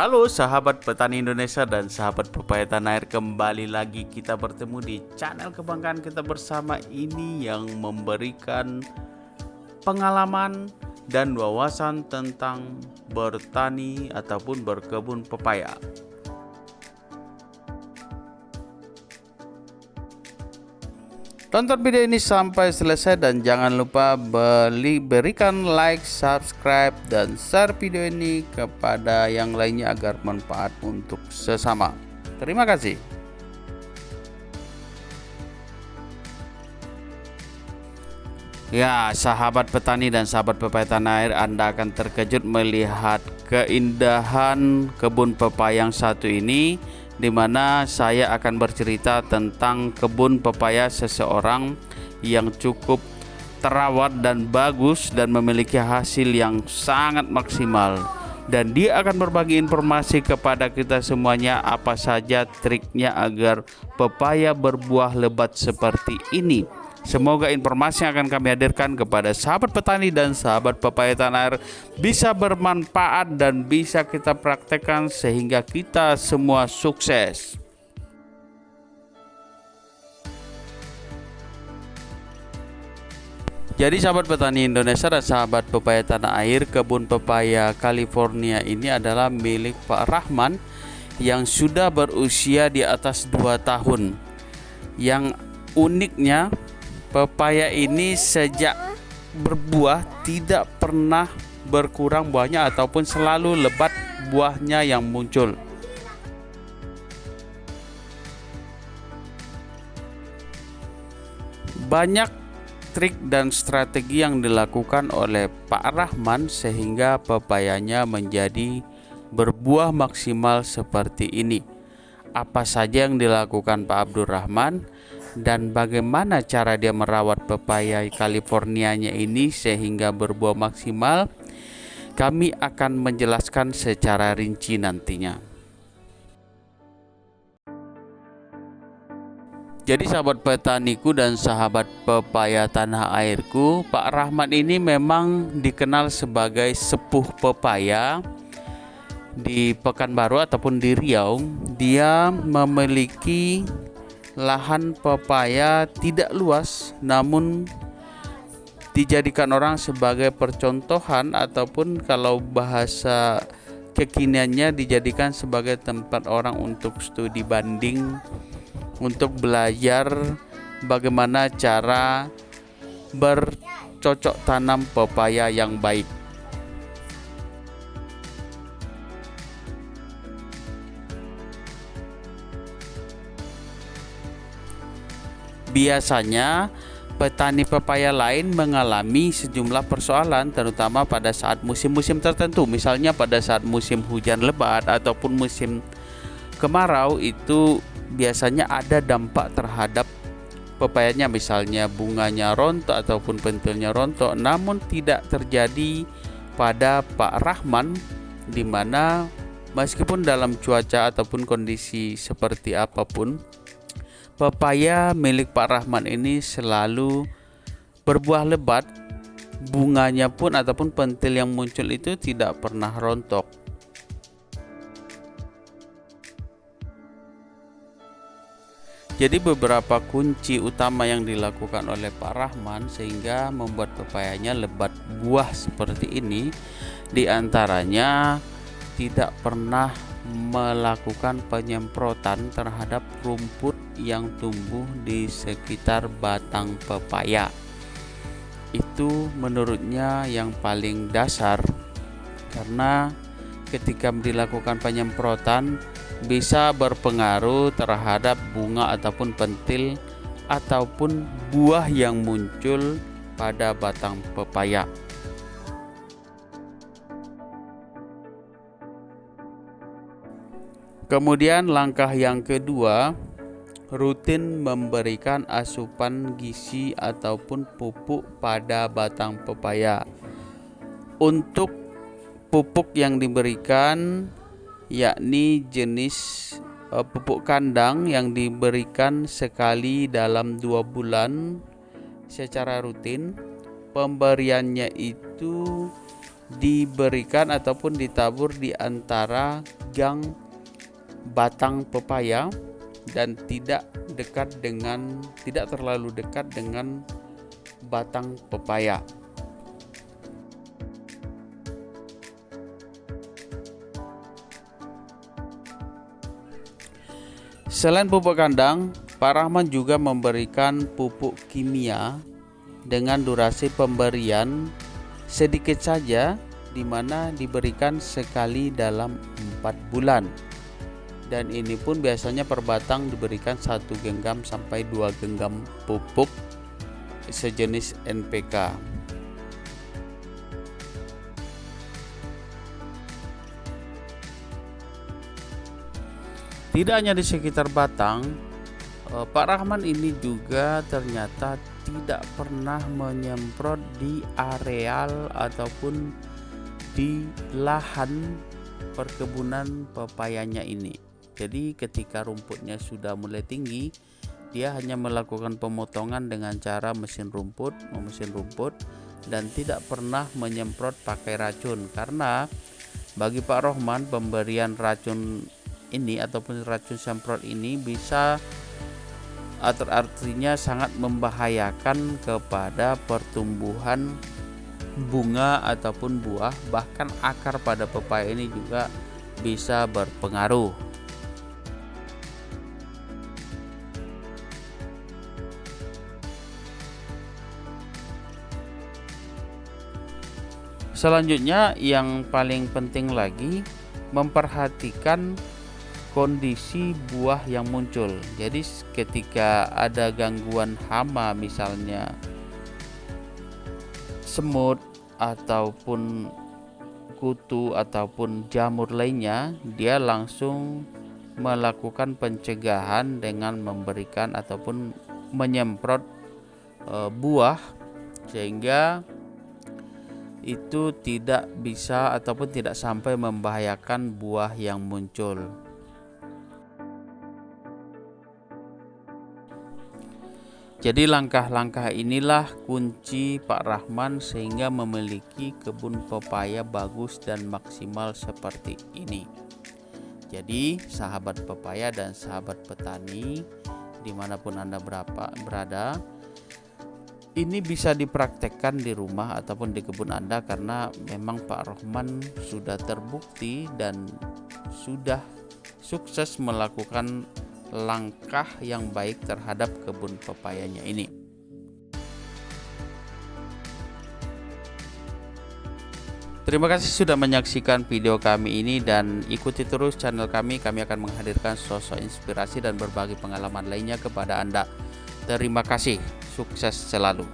Halo sahabat petani Indonesia dan sahabat pepaya tanah air, kembali lagi kita bertemu di channel kebanggaan kita bersama ini yang memberikan pengalaman dan wawasan tentang bertani ataupun berkebun pepaya. Tonton video ini sampai selesai dan jangan lupa berikan like, subscribe, dan share video ini kepada yang lainnya agar manfaat untuk sesama. Terima kasih. Ya, sahabat petani dan sahabat pepaya tanah air, Anda akan terkejut melihat keindahan kebun pepaya yang satu ini, di mana saya akan bercerita tentang kebun pepaya seseorang yang cukup terawat dan bagus dan memiliki hasil yang sangat maksimal, dan dia akan berbagi informasi kepada kita semuanya apa saja triknya agar pepaya berbuah lebat seperti ini. Semoga informasi yang akan kami hadirkan kepada sahabat petani dan sahabat pepaya tanah air bisa bermanfaat dan bisa kita praktekkan sehingga kita semua sukses. Jadi sahabat petani Indonesia dan sahabat pepaya tanah air, kebun pepaya California ini adalah milik Pak Rahman yang sudah berusia di atas 2 tahun. Yang uniknya, pepaya ini sejak berbuah tidak pernah berkurang buahnya ataupun selalu lebat buahnya yang muncul. Banyak trik dan strategi yang dilakukan oleh Pak Rahman sehingga pepayanya menjadi berbuah maksimal seperti ini. Apa saja yang dilakukan Pak Abdurrahman dan bagaimana cara dia merawat pepaya Californianya ini sehingga berbuah maksimal, kami akan menjelaskan secara rinci nantinya. Jadi sahabat petaniku dan sahabat pepaya tanah airku, Pak Rahman ini memang dikenal sebagai sepuh pepaya di Pekanbaru ataupun di Riau. Dia memiliki lahan pepaya tidak luas, namun dijadikan orang sebagai percontohan ataupun kalau bahasa kekiniannya dijadikan sebagai tempat orang untuk studi banding, untuk belajar bagaimana cara bercocok tanam pepaya yang baik. Biasanya petani pepaya lain mengalami sejumlah persoalan, terutama pada saat musim-musim tertentu. Misalnya pada saat musim hujan lebat ataupun musim kemarau, itu biasanya ada dampak terhadap pepayanya, misalnya bunganya rontok ataupun pentilnya rontok. Namun tidak terjadi pada Pak Rahman, di mana meskipun dalam cuaca ataupun kondisi seperti apapun, pepaya milik Pak Rahman ini selalu berbuah lebat. Bunganya pun ataupun pentil yang muncul itu tidak pernah rontok. Jadi beberapa kunci utama yang dilakukan oleh Pak Rahman sehingga membuat pepayanya lebat buah seperti ini, diantaranya tidak pernah melakukan penyemprotan terhadap rumput yang tumbuh di sekitar batang pepaya. Itu menurutnya yang paling dasar, karena ketika dilakukan penyemprotan bisa berpengaruh terhadap bunga ataupun pentil ataupun buah yang muncul pada batang pepaya. Kemudian langkah yang kedua, rutin memberikan asupan gizi ataupun pupuk pada batang pepaya. Untuk pupuk yang diberikan yakni jenis pupuk kandang yang diberikan sekali dalam 2 bulan secara rutin. Pemberiannya itu diberikan ataupun ditabur di antara memegang batang pepaya dan tidak terlalu dekat dengan batang pepaya. Selain pupuk kandang, Pak Rahman juga memberikan pupuk kimia dengan durasi pemberian sedikit saja, di mana diberikan sekali dalam 4 bulan. Dan ini pun biasanya per batang diberikan 1 genggam sampai 2 genggam pupuk sejenis NPK. Tidak hanya di sekitar batang, Pak Rahman ini juga ternyata tidak pernah menyemprot di areal ataupun di lahan perkebunan pepayanya ini. Jadi ketika rumputnya sudah mulai tinggi, dia hanya melakukan pemotongan dengan cara mesin rumput dan tidak pernah menyemprot pakai racun, karena bagi Pak Rahman pemberian racun ini ataupun racun semprot ini bisa artinya sangat membahayakan kepada pertumbuhan bunga ataupun buah, bahkan akar pada pepaya ini juga bisa berpengaruh. Selanjutnya yang paling penting lagi, memperhatikan kondisi buah yang muncul. Jadi ketika ada gangguan hama, misalnya semut ataupun kutu ataupun jamur lainnya, dia langsung melakukan pencegahan dengan memberikan ataupun menyemprot buah, sehingga itu tidak bisa ataupun tidak sampai membahayakan buah yang muncul. Jadi langkah-langkah inilah kunci Pak Rahman sehingga memiliki kebun pepaya bagus dan maksimal seperti ini. Jadi sahabat pepaya dan sahabat petani dimanapun Anda berada, ini bisa dipraktekkan di rumah ataupun di kebun Anda, karena memang Pak Rahman sudah terbukti dan sudah sukses melakukan langkah yang baik terhadap kebun pepayanya ini. Terima kasih sudah menyaksikan video kami ini, dan ikuti terus channel kami. Kami akan menghadirkan sosok inspirasi dan berbagi pengalaman lainnya kepada Anda. Terima kasih, sukses selalu.